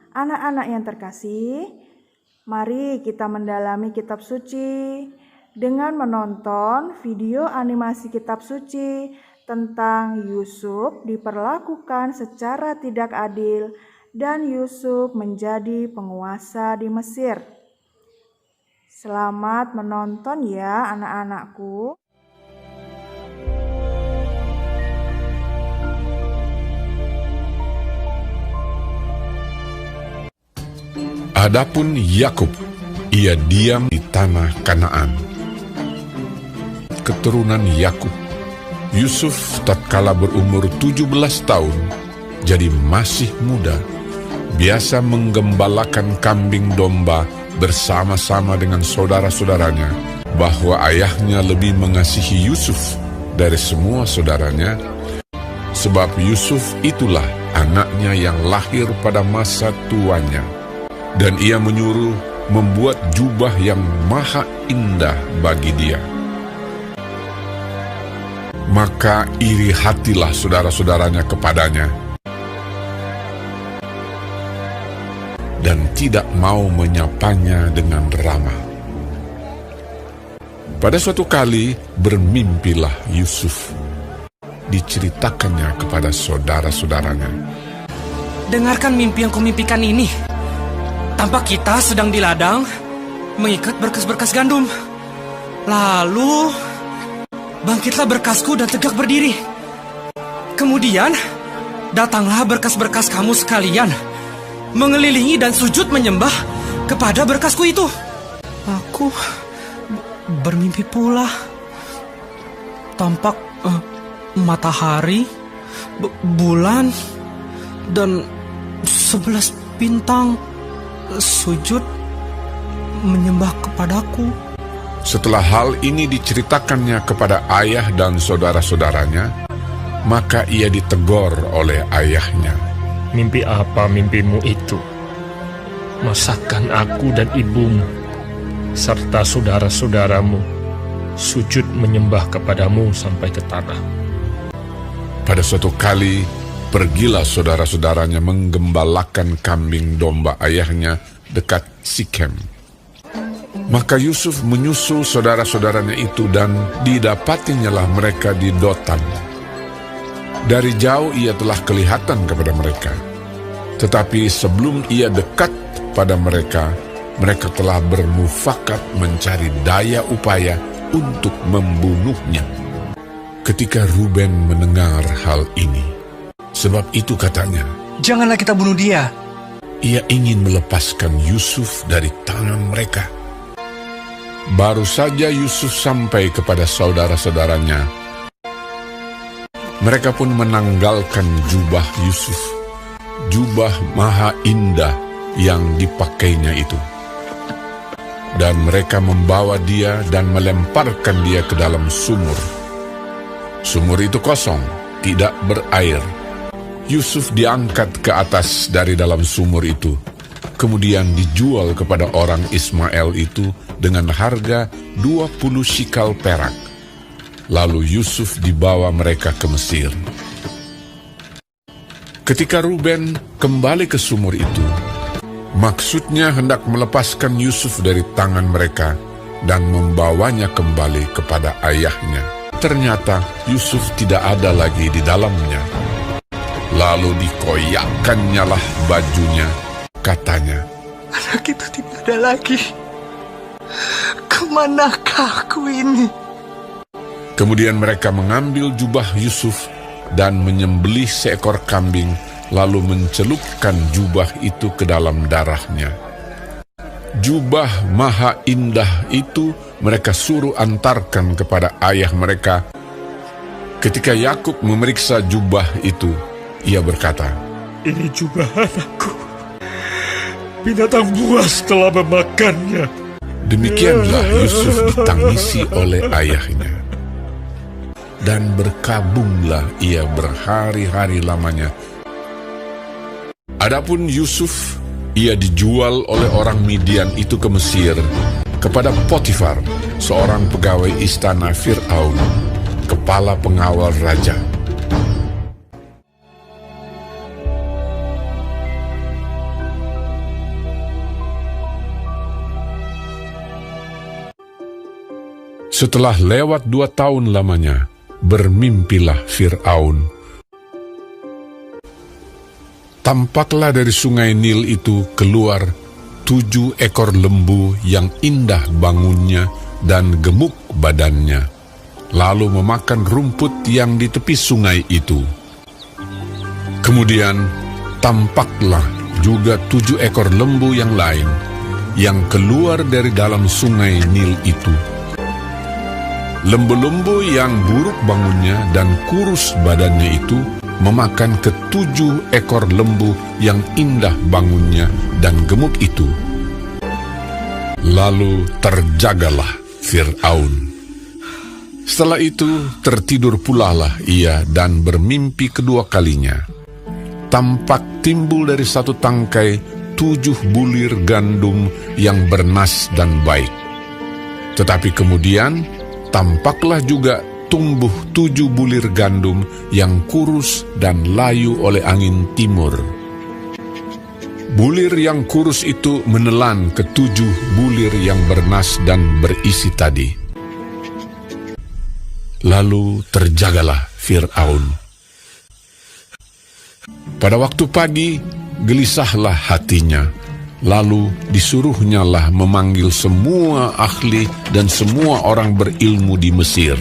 Anak-anak yang terkasih, mari kita mendalami kitab suci dengan menonton video animasi kitab suci tentang Yusuf diperlakukan secara tidak adil dan Yusuf menjadi penguasa di Mesir. Selamat menonton ya anak-anakku. Adapun Yakub, ia diam di tanah Kanaan. Keturunan Yakub, Yusuf tatkala berumur 17 tahun, jadi masih muda, biasa menggembalakan kambing domba bersama-sama dengan saudara-saudaranya, bahwa ayahnya lebih mengasihi Yusuf dari semua saudaranya, sebab Yusuf itulah anaknya yang lahir pada masa tuanya. Dan ia menyuruh membuat jubah yang maha indah bagi dia. Maka iri hatilah saudara-saudaranya kepadanya, dan tidak mau menyapanya dengan ramah. Pada suatu kali bermimpilah Yusuf. Diceritakannya kepada saudara-saudaranya. Dengarkan mimpi yang kumimpikan ini. Tampak kita sedang di ladang mengikat berkas-berkas gandum. Lalu bangkitlah berkasku dan tegak berdiri. Kemudian datanglah berkas-berkas kamu sekalian, mengelilingi dan sujud menyembah kepada berkasku itu. Aku bermimpi pula. Tampak matahari, bulan, dan 11 bintang sujud menyembah kepadaku. Setelah hal ini diceritakannya kepada ayah dan saudara-saudaranya, maka ia ditegur oleh ayahnya. Mimpi apa mimpimu itu? Masakan aku dan ibumu serta saudara-saudaramu sujud menyembah kepadamu sampai ke tanah. Pada suatu kali, pergilah saudara-saudaranya menggembalakan kambing domba ayahnya dekat Sikem. Maka Yusuf menyusul saudara-saudaranya itu dan didapatinyalah mereka di Dotan. Dari jauh ia telah kelihatan kepada mereka. Tetapi sebelum ia dekat pada mereka, mereka telah bermufakat mencari daya upaya untuk membunuhnya. Ketika Ruben mendengar hal ini, sebab itu katanya, janganlah kita bunuh dia. Ia ingin melepaskan Yusuf dari tangan mereka. Baru saja Yusuf sampai kepada saudara-saudaranya, mereka pun menanggalkan jubah Yusuf, jubah maha indah yang dipakainya itu. Dan mereka membawa dia dan melemparkan dia ke dalam sumur. Sumur itu kosong, tidak berair. Yusuf diangkat ke atas dari dalam sumur itu, kemudian dijual kepada orang Ismail itu dengan harga 20 shikal perak. Lalu Yusuf dibawa mereka ke Mesir. Ketika Ruben kembali ke sumur itu, maksudnya hendak melepaskan Yusuf dari tangan mereka dan membawanya kembali kepada ayahnya. Ternyata Yusuf tidak ada lagi di dalamnya. Lalu dikoyakkannyalah lah bajunya, katanya, anak itu tidak ada lagi. Kemanakah aku ini? Kemudian mereka mengambil jubah Yusuf dan menyembelih seekor kambing, lalu mencelupkan jubah itu ke dalam darahnya. Jubah maha indah itu mereka suruh antarkan kepada ayah mereka. Ketika Yakub memeriksa jubah itu, ia berkata, ini jubah anakku. Binatang buas telah memakannya. Demikianlah Yusuf ditangisi oleh ayahnya. Dan berkabunglah ia berhari-hari lamanya. Adapun Yusuf, ia dijual oleh orang Midian itu ke Mesir, kepada Potifar, seorang pegawai istana Fir'aun, kepala pengawal raja. Setelah lewat 2 tahun lamanya, bermimpilah Fir'aun. Tampaklah dari sungai Nil itu keluar 7 ekor lembu yang indah bangunnya dan gemuk badannya, lalu memakan rumput yang di tepi sungai itu. Kemudian tampaklah juga 7 ekor lembu yang lain yang keluar dari dalam sungai Nil itu. Lembu-lembu yang buruk bangunnya dan kurus badannya itu memakan ke-7 ekor lembu yang indah bangunnya dan gemuk itu. Lalu terjagalah Fir'aun. Setelah itu tertidur pulalah ia dan bermimpi kedua kalinya. Tampak timbul dari satu tangkai 7 bulir gandum yang bernas dan baik. Tetapi kemudian tampaklah juga tumbuh 7 bulir gandum yang kurus dan layu oleh angin timur. Bulir yang kurus itu menelan ke-7 bulir yang bernas dan berisi tadi. Lalu terjagalah Fir'aun. Pada waktu pagi, gelisahlah hatinya. Lalu disuruhnyalah memanggil semua ahli dan semua orang berilmu di Mesir.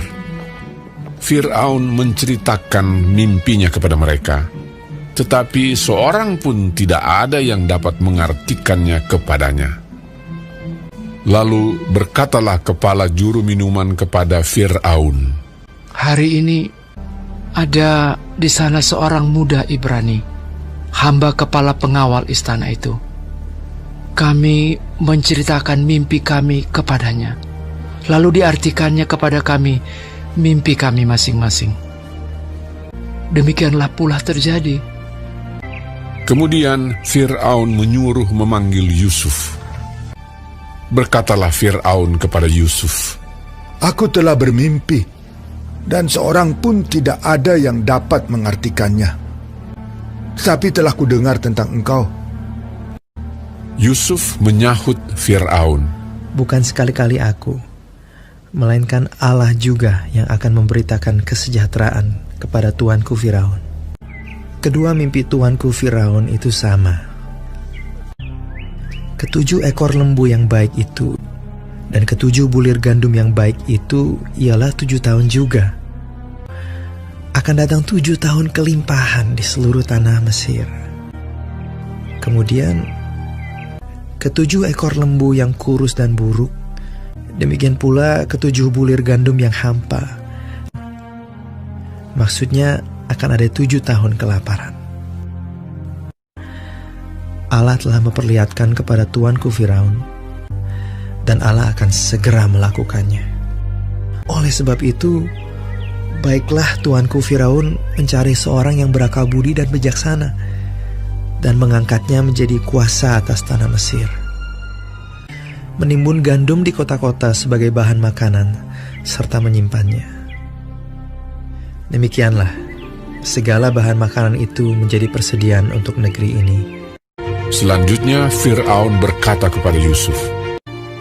Fir'aun menceritakan mimpinya kepada mereka, tetapi seorang pun tidak ada yang dapat mengartikannya kepadanya. Lalu berkatalah kepala juru minuman kepada Fir'aun, "Hari ini ada di sana seorang muda Ibrani, hamba kepala pengawal istana itu. Kami menceritakan mimpi kami kepadanya, lalu diartikannya kepada kami mimpi kami masing-masing. Demikianlah pula terjadi." Kemudian Fir'aun menyuruh memanggil Yusuf. Berkatalah Fir'aun kepada Yusuf, "Aku telah bermimpi, dan seorang pun tidak ada yang dapat mengartikannya. Tetapi telah kudengar tentang engkau." Yusuf menyahut Fir'aun, "Bukan sekali-kali aku, melainkan Allah juga yang akan memberitakan kesejahteraan kepada tuanku Firaun." Kedua mimpi tuanku Firaun itu sama. Ke-7 ekor lembu yang baik itu dan ke-7 bulir gandum yang baik itu ialah 7 tahun juga. Akan datang 7 tahun kelimpahan di seluruh tanah Mesir. Kemudian ke-7 ekor lembu yang kurus dan buruk, demikian pula ke-7 bulir gandum yang hampa. Maksudnya akan ada 7 tahun kelaparan. Allah telah memperlihatkan kepada tuanku Firaun, dan Allah akan segera melakukannya. Oleh sebab itu, baiklah tuanku Firaun mencari seorang yang berakal budi dan bijaksana, dan mengangkatnya menjadi kuasa atas tanah Mesir. Menimbun gandum di kota-kota sebagai bahan makanan, serta menyimpannya. Demikianlah, segala bahan makanan itu menjadi persediaan untuk negeri ini. Selanjutnya Fir'aun berkata kepada Yusuf,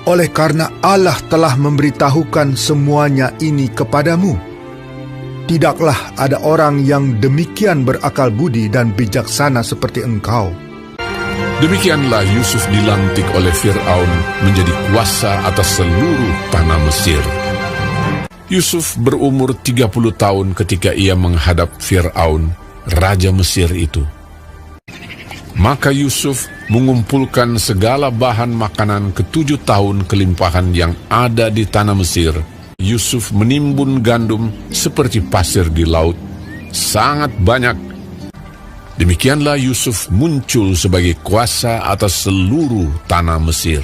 "Oleh karena Allah telah memberitahukan semuanya ini kepadamu, tidaklah ada orang yang demikian berakal budi dan bijaksana seperti engkau." Demikianlah Yusuf dilantik oleh Fir'aun menjadi kuasa atas seluruh tanah Mesir. Yusuf berumur 30 tahun ketika ia menghadap Fir'aun, raja Mesir itu. Maka Yusuf mengumpulkan segala bahan makanan ke-7 tahun kelimpahan yang ada di tanah Mesir. Yusuf menimbun gandum seperti pasir di laut, sangat banyak. Demikianlah Yusuf muncul sebagai kuasa atas seluruh tanah Mesir.